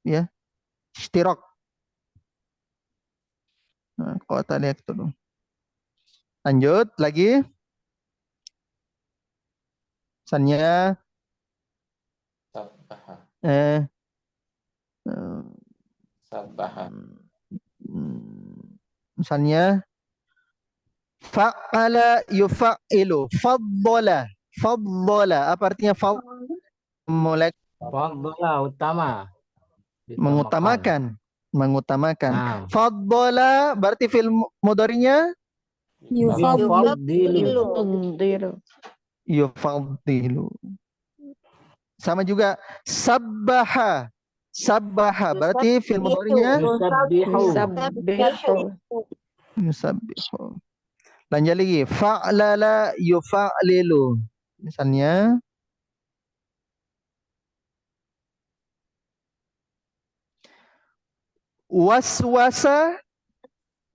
Ya, ishtirak. Nah, qatala yaqtulu. Lanjut lagi. Misalnya Sabbaha. eh, eh, Sabbaha. misalnya fa'ala yufa'ilu, faddala, faddala. Apa artinya mulai Faddala utama. mengutamakan, mengutamakan. Nah. Faddala berarti fi'il mudhari'nya Yufaddilu. Yufaddilu. yufaddilu. Sama juga sabbaha. Sabbaha berarti fi'il mudhari'nya Yusabbihu. Yusabbihu. yusabbihu. Lanjut lagi, fa'lala yufa'lilu. Misalnya waswasa,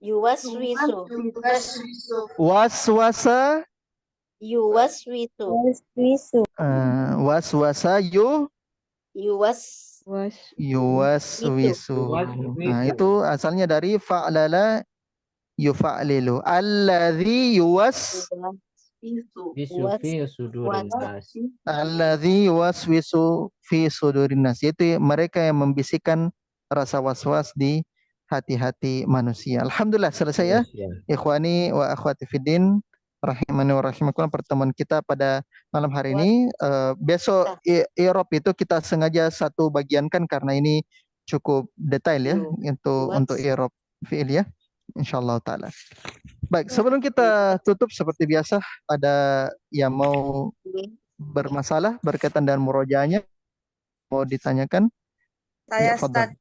waswasa, waswasa yuwaswisu. Nah, itu asalnya dari fa'lala yufa'lilu. Alladzi Bisu fi sudurin nas. alladzi yuwaswisu fi sudurin nas. Itu mereka yang membisikkan rasa was-was di hati-hati manusia. Alhamdulillah selesai ya. Ikhwani wa akhwati fiddin, rahimani wa rahimakumullah, pertemuan kita pada malam hari ini. Besok i'rab itu kita sengaja satu bagiankan karena ini cukup detail ya untuk i'rab fi'il ya. Insyaallah taala. Baik, sebelum kita tutup seperti biasa, ada yang mau bermasalah berkaitan dengan murojaahnya, mau ditanyakan? Saya Ya, fadhal. Ustaz,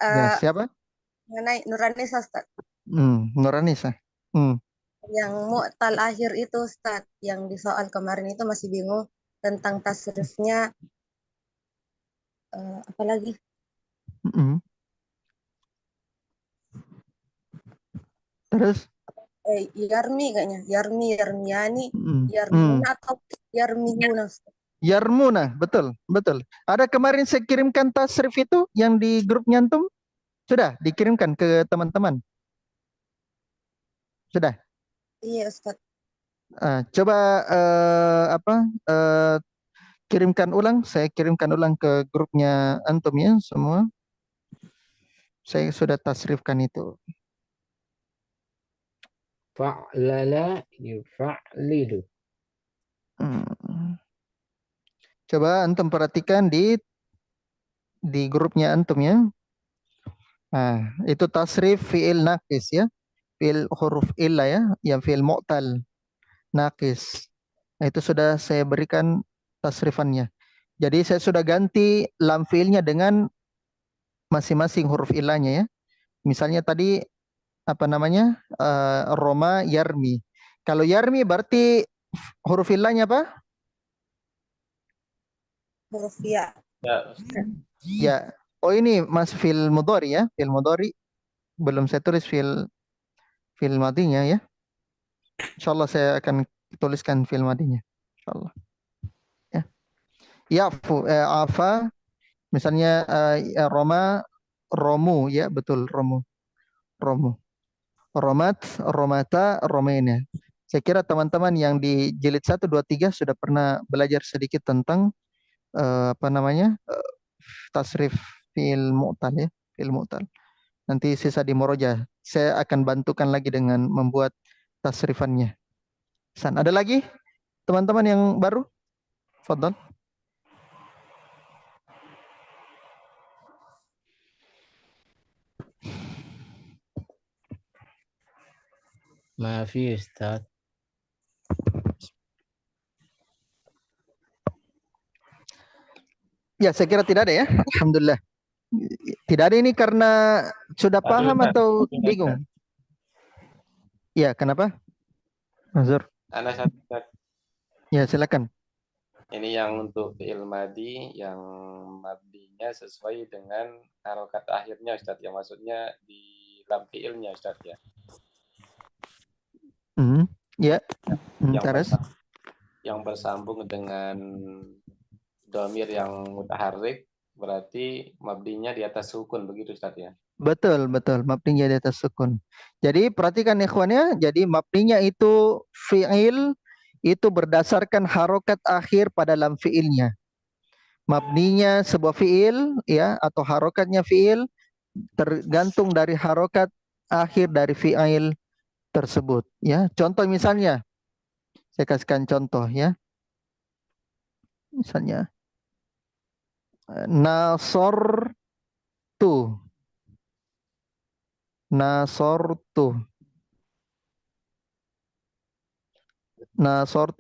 Ya, siapa? mengenai Nuranis Ustaz. Nuranisa. Yang mu'tal akhir itu Ustaz, yang di soal kemarin itu masih bingung tentang tasrifnya, apa lagi? Terus? Yarmi kayaknya, Yarmiani, Yarmuna atau Yarmihuna Ustaz. Yarmuna, betul, betul. Ada kemarin saya kirimkan tasrif itu yang di grup nyantum, sudah dikirimkan ke teman-teman. Sudah. Iya Ustaz. Coba kirimkan ulang, saya kirimkan ulang ke grupnya antum ya semua. Saya sudah tasrifkan itu. Fa'lala yufa'lilu. Coba antum perhatikan di grupnya antum ya. Nah, itu tasrif fi'il naqis ya. Fi'il huruf illa ya, yang fi'il mu'tal naqis. Nah, itu sudah saya berikan tasrifannya. Jadi saya sudah ganti lam fi'ilnya dengan masing-masing huruf illanya ya. Misalnya tadi apa namanya? Roma yarmi. Kalau yarmi berarti huruf illanya apa? Huruf ya. Ya. Oh, ini Mas fil mudhari ya, fil mudhari. Belum saya tulis fil madinya ya. Insyaallah saya akan tuliskan fil madinya. Insyaallah. Ya. Ya'fu afa, misalnya Roma, romu ya, betul, romu. Romu. Romat, romata, romena. Saya kira teman-teman yang di jilid 1 2 3 sudah pernah belajar sedikit tentang apa namanya? Tasrif fi'il mu'tal ya, fi'il mu'tal. Nanti sisa di murojaah. Saya akan bantukan lagi dengan membuat tasrifannya. Ada lagi teman-teman yang baru? Fadhal. Ma fi Ustaz. Ya, saya kira tidak ada ya. Alhamdulillah. Tidak ada ini karena sudah paham atau bingung? Ya, kenapa? Mazur. Ada satu Ustaz. Ya, silakan. Ini yang untuk fi'il madi yang mabdinya sesuai dengan harokat akhirnya Ustaz. Yang maksudnya di lam fi'ilnya Ustaz ya. Ya. Yang Terus. Yang bersambung dengan domir yang mutaharrik berarti mabdinya di atas sukun begitu Ustaz ya. Betul, betul. Mabninya di atas sukun. Jadi perhatikan ikhwannya. Jadi mabninya itu fi'il itu berdasarkan harokat akhir pada lam fi'ilnya. Mabninya sebuah fi'il ya atau harokatnya fi'il tergantung dari harokat akhir dari fi'il tersebut ya. Contoh misalnya saya kasihkan contoh ya. Misalnya nasortu. Nasortu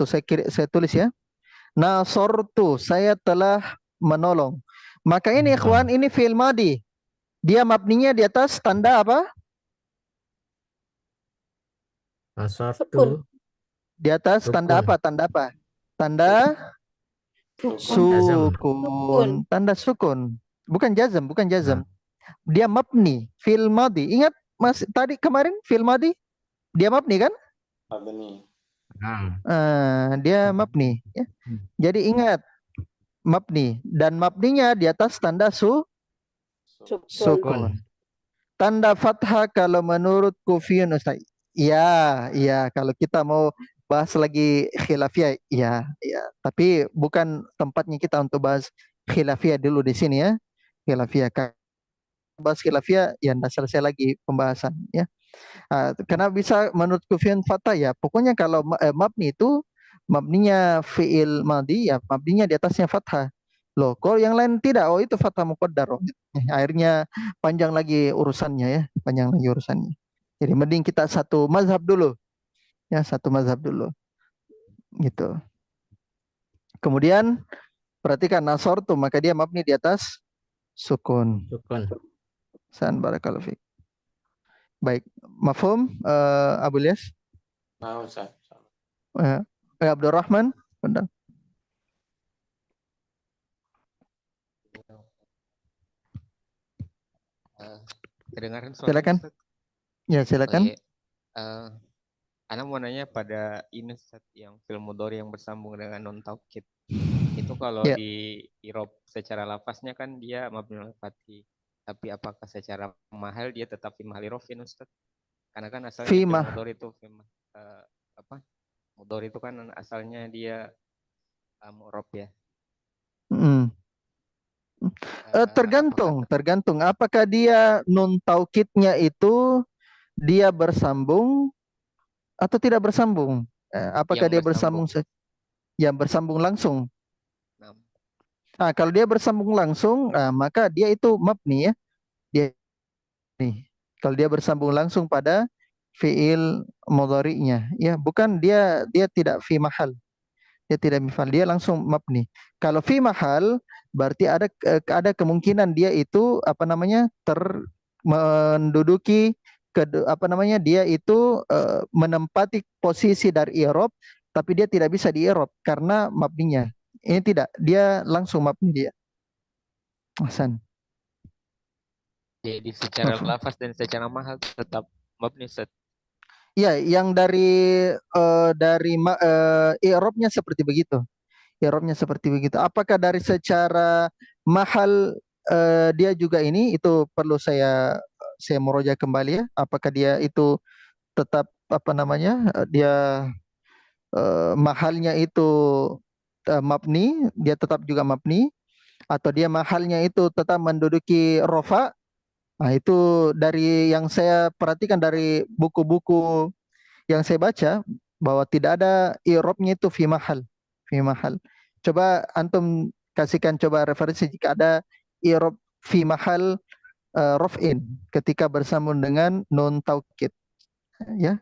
saya tulis ya. Nasortu, saya telah menolong. Maka ini ikhwan, ini fi'il madi. Dia mabninya di atas tanda apa? Nasartu. Di atas tanda apa? Tanda apa? Tanda sukun. Tanda sukun. Bukan jazm, bukan jazm. Dia mabni, fi'il madi. Ingat Mas tadi kemarin fi'il madi? Dia mabni kan? Mabni. Dia mabni ya. Jadi ingat mabni dan mabninya di atas tanda sukun. Tanda fathah kalau menurut Kufiyun Ustaz. Ya, kalau kita mau bahas lagi khilafiyah, ya. Tapi bukan tempatnya kita untuk bahas khilafiyah dulu di sini ya. Khilafiyah. Bahas khilafiyah, ya tidak selesai lagi pembahasan ya. Karena bisa menurut Kufiyun fathah ya. Pokoknya kalau mabni itu mabninya fi'il madi ya, mabninya di atasnya fathah. Loh, kalau yang lain tidak, oh itu fathah muqaddar. Akhirnya panjang lagi urusannya ya, panjang lagi urusannya. Jadi mending kita satu mazhab dulu. Ya, satu mazhab dulu. Gitu. Kemudian perhatikan nasor tuh, maka dia mabni di atas sukun. San barakallahu fiik. Baik, mafhum Abu Ilyas? Nah, Ustaz. Abdurrahman, benar. Kedengaran Silakan. Ustaz? Ya, silakan. Ana mau nanya pada ini Ustaz, yang fi'il mudhari yang bersambung dengan non taukid. Itu kalau di i'rab secara lafaznya kan dia mabni alal fathi. Tapi apakah secara mahal dia tetap fi mahali rafin Ustaz? Karena kan asalnya fi'il mudhari itu mudhari itu kan asalnya dia mu'rab ya. Tergantung apakah dia nun taukidnya itu dia bersambung atau tidak bersambung. Apakah dia bersambung yang bersambung langsung? Kalau dia bersambung langsung, maka dia itu mabni ya. Kalau dia bersambung langsung pada fi'il mudhari'nya, ya, bukan dia tidak fi mahal. Dia tidak mifal, dia langsung mabni. Kalau fi mahal berarti ada kemungkinan dia itu menduduki dia itu menempati posisi dari i'rab, tapi dia tidak bisa di i'rab karena mabninya. Ini tidak, dia langsung mabni dia. Hasan. Jadi secara lafaz dan secara mahal tetap mabni Ustaz. Ya, yang dari i'rabnya seperti begitu. I'rabnya seperti begitu. Apakah dari secara mahal dia juga ini, itu perlu saya murojaah kembali ya. Apakah dia itu tetap dia mahalnya itu mabni, dia tetap juga mabni, atau dia mahalnya itu tetap menduduki rofa. Nah, itu dari yang saya perhatikan dari buku-buku yang saya baca bahwa tidak ada i'rabnya itu fi mahal. Coba antum kasihkan coba referensi jika ada i'rab fi mahal raf'in ketika bersambung dengan nun taukid. Ya.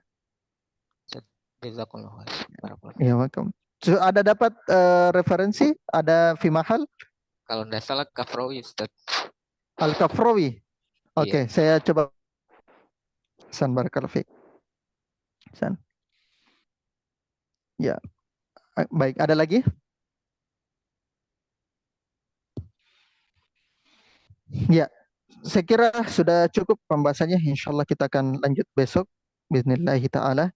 Jazakallah khair. Barakallah. Ya, welcome. Ada dapat referensi? Ada fi mahal? Kalau nggak salah Kafrawi Ustaz. Al-Kafrawi. Oke, Iya. saya coba. San barakallahu fiik. San. Ya. Baik, ada lagi? Ya, saya kira sudah cukup pembahasannya. Insyaallah kita akan lanjut besok bismillahi taala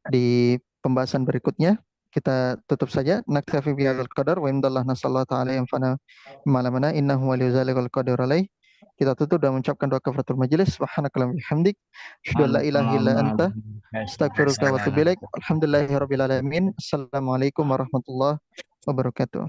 di pembahasan berikutnya. Kita tutup saja. Naktafi bihadzal qadar wa indallah nasallahu taala yang fana malamana innahu waliyyu dzalika wal qadir alaih. Kita tutup dan mengucapkan doa kafaratul majelis. Subhanakallahumma bihamdik, asyhadu an la ilaha illa anta, astaghfiruka wa atubu ilaik. Alhamdulillahirabbil alamin. Assalamualaikum warahmatullahi wabarakatuh.